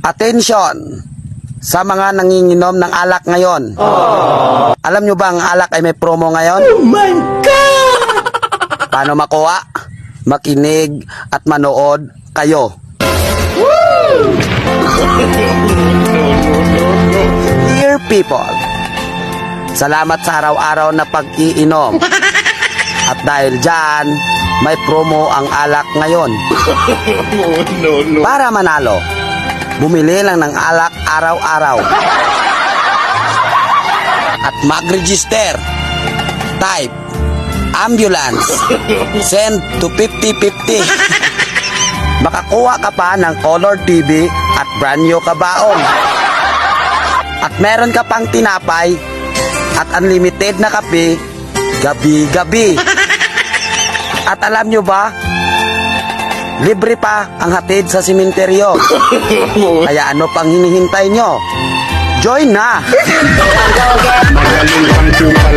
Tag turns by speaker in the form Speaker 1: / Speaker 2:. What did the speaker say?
Speaker 1: Attention sa mga nanginginom ng alak ngayon. Alam nyo ba ang alak ay may promo ngayon?
Speaker 2: Oh my God!
Speaker 1: Paano makuha? Makinig at manood kayo. Dear people, salamat sa araw-araw na pag-iinom. At dahil dyan, may promo ang alak ngayon. Para manalo, bumili lang ng alak araw-araw. At mag-register. Type ambulance. Send to 5050. Makakuha ka pa ng color TV at brand new kabaong. At meron ka pang tinapay at unlimited na kape gabi-gabi. At alam nyo ba, libre pa ang hatid sa simenteryo. Kaya ano pang hinihintay nyo? Join na!
Speaker 2: Magaling kang kupal.